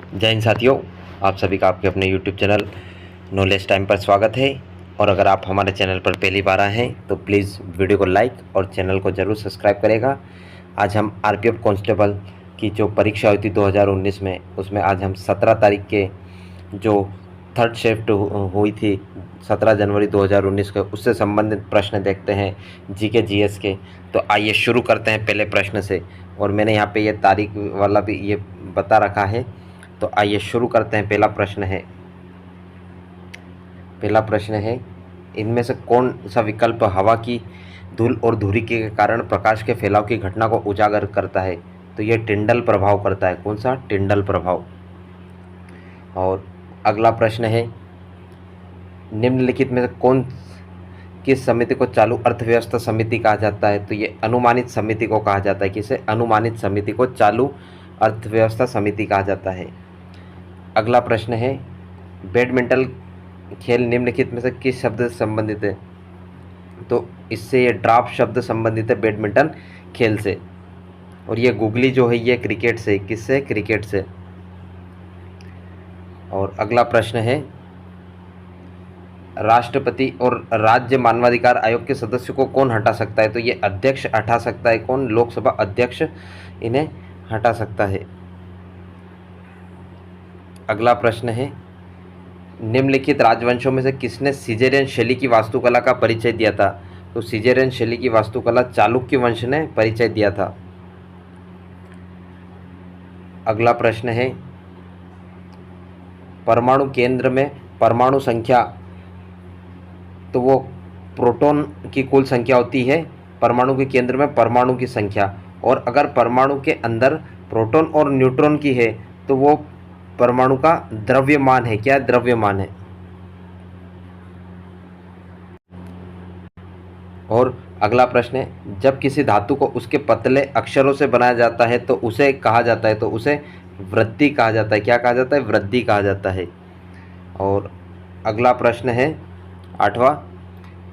जय हिंद साथियों, आप सभी का आपके अपने YouTube चैनल नॉलेज टाइम पर स्वागत है। और अगर आप हमारे चैनल पर पहली बार आए हैं तो प्लीज़ वीडियो को लाइक और चैनल को ज़रूर सब्सक्राइब करेगा। आज हम आरपीएफ कांस्टेबल की जो परीक्षा हुई थी 2019 में, उसमें आज हम 17 तारीख के जो थर्ड शिफ्ट हुई थी 17 जनवरी 2019 के, उससे संबंधित प्रश्न देखते हैं जीके जीएस के। तो आइए शुरू करते हैं पहले प्रश्न से। और मैंने यहाँ पे ये तारीख वाला भी ये बता रखा है। तो आइए शुरू करते हैं। पहला प्रश्न है, इनमें से कौन सा विकल्प हवा की धूल और धुरी के कारण प्रकाश के फैलाव की घटना को उजागर करता है? तो ये टिंडल प्रभाव करता है। कौन सा? टिंडल प्रभाव। और अगला प्रश्न है, निम्नलिखित में से कौन किस समिति को चालू अर्थव्यवस्था समिति कहा जाता है? तो ये अनुमानित समिति को कहा जाता है। किसे? अनुमानित समिति को चालू अर्थव्यवस्था समिति कहा जाता है। अगला प्रश्न है, बैडमिंटन खेल निम्नलिखित में से किस शब्द से संबंधित है? तो इससे ये ड्राफ्ट शब्द संबंधित है बैडमिंटन खेल से। और ये गुगली जो है ये क्रिकेट से। किससे? क्रिकेट से। और अगला प्रश्न है, राष्ट्रपति और राज्य मानवाधिकार आयोग के सदस्यों को कौन हटा सकता है? तो ये अध्यक्ष हटा सकता है। कौन? लोकसभा अध्यक्ष इन्हें हटा सकता है। अगला प्रश्न है, निम्नलिखित राजवंशों में से किसने सिजेरियन शैली की वास्तुकला का परिचय दिया था? तो सिजेरियन शैली की वास्तुकला चालुक्य वंश ने परिचय दिया था। अगला प्रश्न है, परमाणु केंद्र में परमाणु संख्या, तो वो प्रोटॉन की कुल संख्या होती है परमाणु के केंद्र में परमाणु की संख्या। और अगर परमाणु के अंदर प्रोटॉन और न्यूट्रॉन की है तो वो परमाणु का द्रव्यमान है। क्या? द्रव्यमान है। और अगला प्रश्न है, जब किसी धातु को उसके पतले अक्षरों से बनाया जाता है तो उसे कहा जाता है? तो उसे वृद्धि कहा जाता है। क्या कहा जाता है? वृद्धि कहा जाता है। और अगला प्रश्न है 8वां,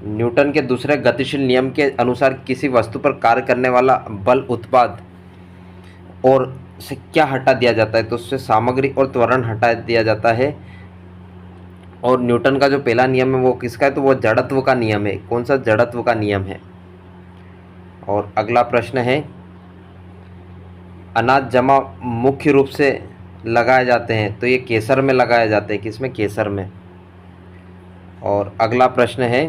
न्यूटन के दूसरे गतिशील नियम के अनुसार किसी वस्तु पर कार्य करने वाला बल उत्पाद और से क्या हटा दिया जाता है? तो उससे सामग्री और त्वरण हटा दिया जाता है। और न्यूटन का जो पहला नियम है वो किसका है? तो वो जड़त्व का नियम है। कौन सा? जड़त्व का नियम है। और अगला प्रश्न है, अनाज जमा मुख्य रूप से लगाए जाते हैं तो ये केसर में लगाए जाते हैं। किसमें? केसर में। और अगला प्रश्न है,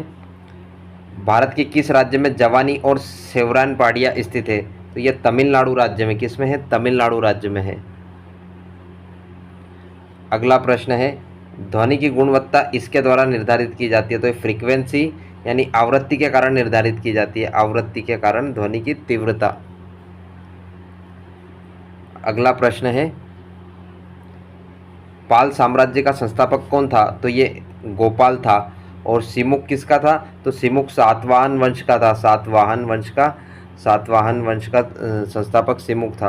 भारत के किस राज्य में जवानी और सेवरान पहाड़ियाँ स्थित है? तो ये तमिलनाडु राज्य में। किस में है? तमिलनाडु राज्य में है। अगला प्रश्न है, ध्वनि की गुणवत्ता इसके द्वारा निर्धारित की जाती है? तो ये फ्रीक्वेंसी यानी आवृत्ति के कारण निर्धारित की जाती है। आवृत्ति के कारण ध्वनि की तीव्रता। अगला प्रश्न है, पाल साम्राज्य का संस्थापक कौन था? तो ये गोपाल था। और सिमुक किसका था? तो सिमुक सातवाहन वंश का था। सातवाहन वंश का संस्थापक सिमुक था।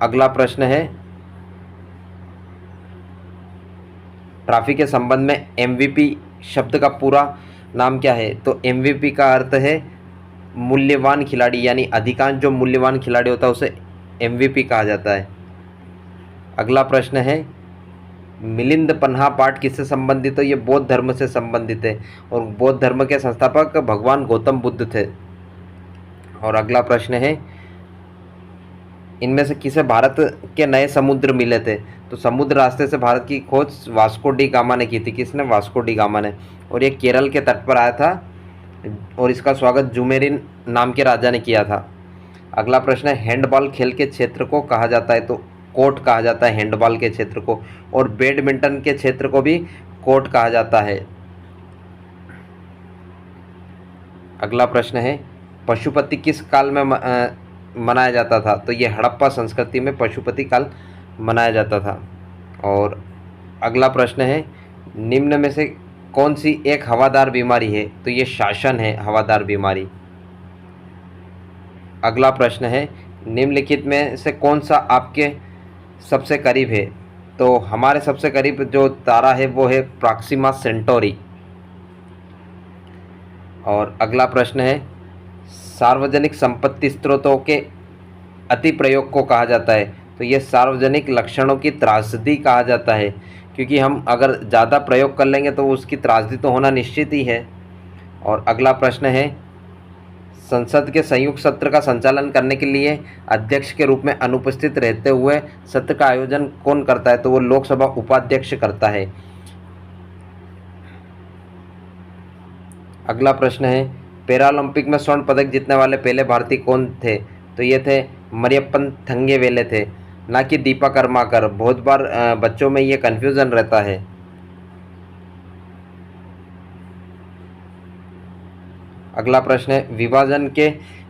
अगला प्रश्न है, ट्रॉफी के संबंध में एमवीपी शब्द का पूरा नाम क्या है? तो एमवीपी का अर्थ है मूल्यवान खिलाड़ी, यानी अधिकांश जो मूल्यवान खिलाड़ी होता है उसे एमवीपी कहा जाता है। अगला प्रश्न है, मिलिंद पन्हा पाठ किससे संबंधित है? ये बौद्ध धर्म से संबंधित है। और बौद्ध धर्म के संस्थापक भगवान गौतम बुद्ध थे। और अगला प्रश्न है, इनमें से किसे भारत के नए समुद्र मिले थे? तो समुद्र रास्ते से भारत की खोज वास्को डी गामा ने की थी। किसने? वास्को डी गामा ने। और ये केरल के तट पर आया था और इसका स्वागत जुमेरिन नाम के राजा ने किया था। अगला प्रश्न है, हैंडबॉल खेल के क्षेत्र को कहा जाता है? तो कोर्ट कहा जाता है हैंडबॉल के क्षेत्र को। और बैडमिंटन के क्षेत्र को भी कोर्ट कहा जाता है। अगला प्रश्न है, पशुपति किस काल में मनाया जाता था? तो ये हड़प्पा संस्कृति में पशुपति काल मनाया जाता था। और अगला प्रश्न है, निम्न में से कौन सी एक हवादार बीमारी है? तो ये शासन है, हवादार बीमारी। अगला प्रश्न है, निम्नलिखित में से कौन सा आपके सबसे करीब है? तो हमारे सबसे करीब जो तारा है वो है प्रॉक्सिमा सेंटोरी। और अगला प्रश्न है, सार्वजनिक संपत्ति स्रोतों के अति प्रयोग को कहा जाता है? तो ये सार्वजनिक लक्षणों की त्रासदी कहा जाता है, क्योंकि हम अगर ज़्यादा प्रयोग कर लेंगे तो उसकी त्रासदी तो होना निश्चित ही है। और अगला प्रश्न है, संसद के संयुक्त सत्र का संचालन करने के लिए अध्यक्ष के रूप में अनुपस्थित रहते हुए सत्र का आयोजन कौन करता है? तो वो लोकसभा उपाध्यक्ष करता है। अगला प्रश्न है, पैरालंपिक में स्वर्ण पदक जीतने वाले पहले भारतीय कौन थे? तो ये थे मरियप्पन थंगवेले थे, ना कि दीपा कर्माकर। बहुत बार बच्चों में ये कन्फ्यूज़न रहता है। अगला प्रश्न है,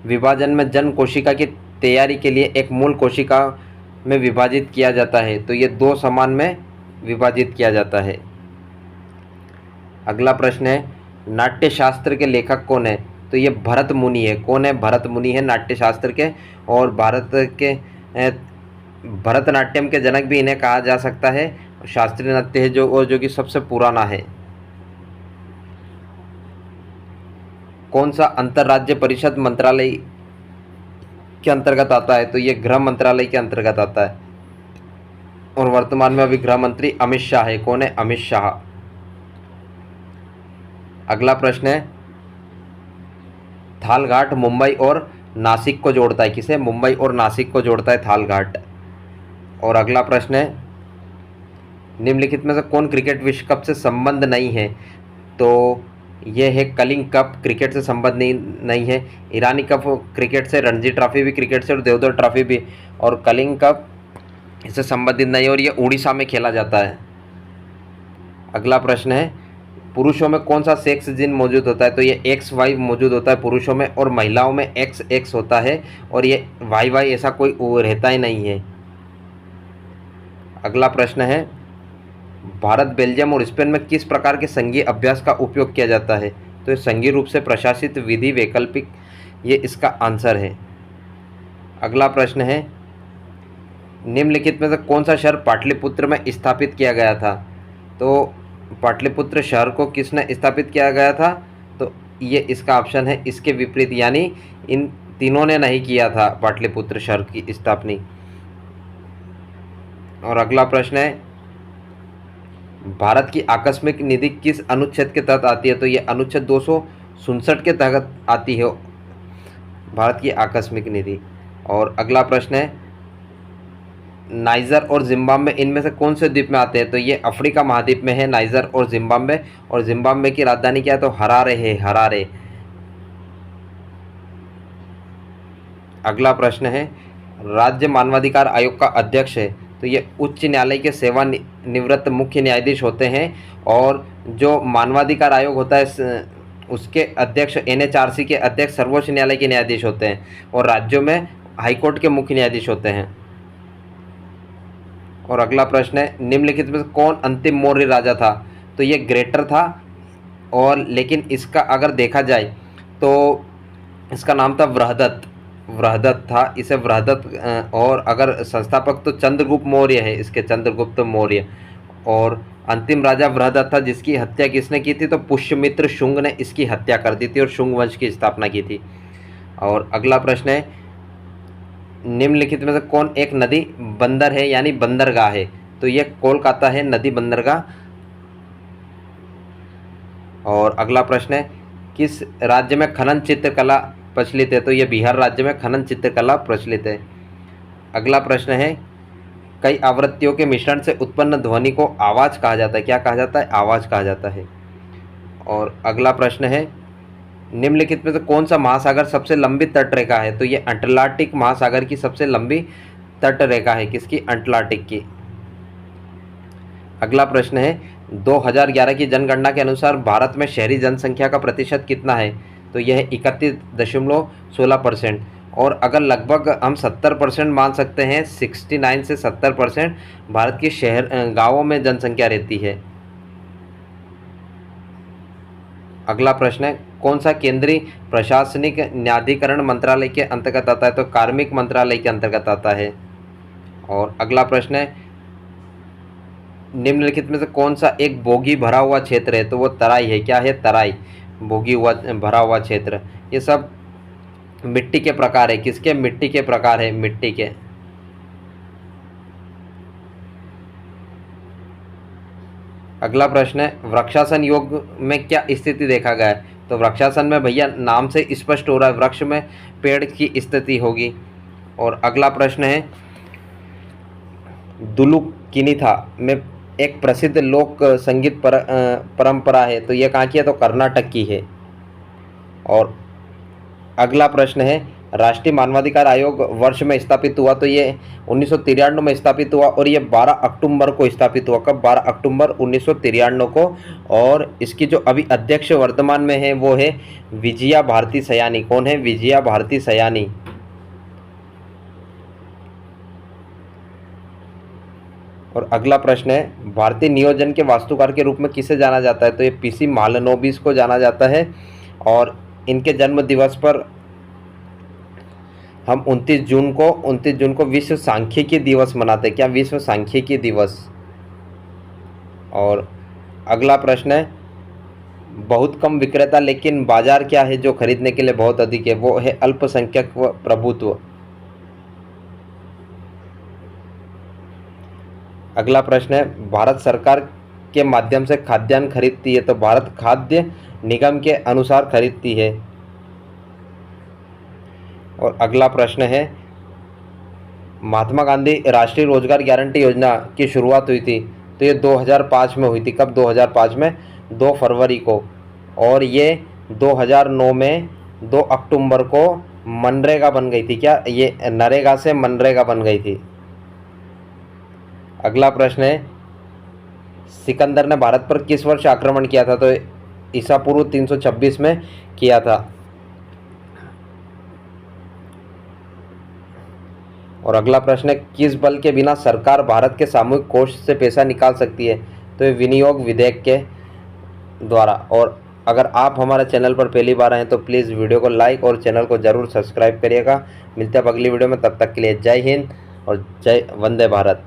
विभाजन में जन कोशिका की तैयारी के लिए एक मूल कोशिका में विभाजित किया जाता है। तो ये 2 समान में विभाजित किया जाता है। अगला प्रश्न है, नाट्यशास्त्र के लेखक कौन है? तो ये भरत मुनि है। कौन है? भरत मुनि है नाट्यशास्त्र के, और भरतनाट्यम के जनक भी इन्हें कहा जा सकता है। शास्त्रीय नृत्य है जो कि सबसे पुराना है। कौन सा अंतर्राज्य परिषद मंत्रालय के अंतर्गत आता है? तो ये गृह मंत्रालय के अंतर्गत आता है, और वर्तमान में अभी गृह मंत्री अमित शाह है। कौन है? अमित शाह। अगला प्रश्न है, थालघाट मुंबई और नासिक को जोड़ता है। किसे? मुंबई और नासिक को जोड़ता है थालघाट। और अगला प्रश्न है, निम्नलिखित में से कौन क्रिकेट विश्व कप से संबंध नहीं है? तो यह है कलिंग कप, क्रिकेट से संबंध नहीं है। ईरानी कप क्रिकेट से, रणजी ट्रॉफी भी क्रिकेट से और देवधर ट्रॉफी भी, और कलिंग कप इससे संबंधित नहीं है, और ये उड़ीसा में खेला जाता है। अगला प्रश्न है, पुरुषों में कौन सा सेक्स जीन मौजूद होता है? तो ये XY मौजूद होता है पुरुषों में, और महिलाओं में XX होता है, और ये YY ऐसा कोई रहता ही नहीं है। अगला प्रश्न है, भारत, बेल्जियम और स्पेन में किस प्रकार के संघीय अभ्यास का उपयोग किया जाता है? तो ये संघीय रूप से प्रशासित विधि वैकल्पिक, ये इसका आंसर है। अगला प्रश्न है, निम्नलिखित में से कौन सा शहर पाटलिपुत्र में स्थापित किया गया था? तो पाटलिपुत्र शहर को किसने स्थापित किया गया था? तो ये इसका ऑप्शन है इसके विपरीत, यानी इन तीनों ने नहीं किया था पाटलिपुत्र शहर की स्थापना। और अगला प्रश्न है, भारत की आकस्मिक निधि किस अनुच्छेद के तहत आती है? तो ये अनुच्छेद 267 के तहत आती है भारत की आकस्मिक निधि। और अगला प्रश्न है, नाइजर और जिम्बाब्वे इनमें से कौन से द्वीप में आते हैं? तो ये अफ्रीका महाद्वीप में है नाइजर और जिम्बाब्वे, और जिम्बाब्वे की राजधानी क्या है? तो हरारे है, हरारे। अगला प्रश्न है, राज्य मानवाधिकार आयोग का अध्यक्ष है? तो ये उच्च न्यायालय के सेवानिवृत्त मुख्य न्यायाधीश होते हैं, और जो मानवाधिकार आयोग होता है उसके अध्यक्ष NHRC के अध्यक्ष सर्वोच्च न्यायालय के न्यायाधीश होते हैं, और राज्यों में हाईकोर्ट के मुख्य न्यायाधीश होते हैं। और अगला प्रश्न है, निम्नलिखित में कौन अंतिम मौर्य राजा था? तो ये ग्रेटर था, और लेकिन इसका अगर देखा जाए तो इसका नाम था वृहदत्त था, इसे वृहदत्त। और अगर संस्थापक तो चंद्रगुप्त मौर्य है, इसके चंद्रगुप्त मौर्य। और अंतिम राजा वृहदत्त था, जिसकी हत्या किसने की थी? तो पुष्यमित्र शुंग ने इसकी हत्या कर दी थी और शुंग वंश की स्थापना की थी। और अगला प्रश्न है, निम्नलिखित में से कौन एक नदी बंदर है यानी बंदरगाह है? तो ये कोलकाता है नदी बंदरगाह। और अगला प्रश्न है, किस राज्य में खनन चित्रकला प्रचलित है? तो ये बिहार राज्य में खनन चित्रकला प्रचलित है। अगला प्रश्न है, कई आवृत्तियों के मिश्रण से उत्पन्न ध्वनि को आवाज़ कहा जाता है। क्या कहा जाता है? आवाज़ कहा जाता है। और अगला प्रश्न है, निम्नलिखित में से कौन सा महासागर सबसे लंबी तट रेखा है? तो ये अटलांटिक महासागर की सबसे लंबी तट रेखा है। किसकी? अटलांटिक की। अगला प्रश्न है, 2011 की जनगणना के अनुसार भारत में शहरी जनसंख्या का प्रतिशत कितना है? तो यह है 31.16%। और अगर लगभग हम 70% मान सकते हैं, 69 से 70% भारत के गाँवों में जनसंख्या रहती है। अगला प्रश्न है, कौन सा केंद्रीय प्रशासनिक न्यायाधिकरण मंत्रालय के अंतर्गत आता है? तो कार्मिक मंत्रालय के अंतर्गत आता है। और अगला प्रश्न है, निम्नलिखित में से कौन सा एक बोगी भरा हुआ क्षेत्र है? तो वो तराई है। क्या है? तराई, बोगी हुआ भरा हुआ क्षेत्र। ये सब मिट्टी के प्रकार है। किसके? मिट्टी के प्रकार है, मिट्टी के। अगला प्रश्न है, वृक्षासन योग में क्या स्थिति देखा गया है? तो वृक्षासन में भैया नाम से स्पष्ट हो रहा है, वृक्ष में पेड़ की स्थिति होगी। और अगला प्रश्न है, दुलुकिनिथा में एक प्रसिद्ध लोक संगीत परंपरा है, तो यह कहाँ की है? तो कर्नाटक की है। और अगला प्रश्न है, राष्ट्रीय मानवाधिकार आयोग वर्ष में स्थापित हुआ? तो ये 1993 में स्थापित हुआ और ये 12 अक्टूबर को स्थापित हुआ। कब? 12 अक्टूबर 1993 को। और इसकी जो अभी अध्यक्ष वर्तमान में है वो है विजया भारती सयानी। कौन है? विजया भारती सयानी। और अगला प्रश्न है, भारतीय नियोजन के वास्तुकार के रूप में किसे जाना जाता है? तो ये पीसी महालनोबिस को जाना जाता है। और इनके जन्म दिवस पर हम 29 जून को विश्व सांख्यिकी दिवस मनाते हैं। क्या? विश्व सांख्यिकी दिवस। और अगला प्रश्न है, बहुत कम विक्रेता लेकिन बाजार क्या है जो खरीदने के लिए बहुत अधिक है? वो है अल्पसंख्यक व प्रभुत्व। अगला प्रश्न है, भारत सरकार के माध्यम से खाद्यान्न खरीदती है? तो भारत खाद्य निगम के अनुसार खरीदती है। और अगला प्रश्न है, महात्मा गांधी राष्ट्रीय रोजगार गारंटी योजना की शुरुआत हुई थी? तो ये 2005 में हुई थी। कब? 2005 में 2 फरवरी को। और ये 2009 में 2 अक्टूबर को मनरेगा बन गई थी। क्या? ये नरेगा से मनरेगा बन गई थी। अगला प्रश्न है, सिकंदर ने भारत पर किस वर्ष आक्रमण किया था? तो ईसा पूर्व 326 में किया था। और अगला प्रश्न है, किस बल के बिना सरकार भारत के सामूहिक कोष से पैसा निकाल सकती है? तो ये विनियोग विधेयक के द्वारा। और अगर आप हमारे चैनल पर पहली बार आए तो प्लीज़ वीडियो को लाइक और चैनल को ज़रूर सब्सक्राइब करिएगा। मिलते हैं अब अगली वीडियो में, तब तक के लिए जय हिंद और जय वंदे भारत।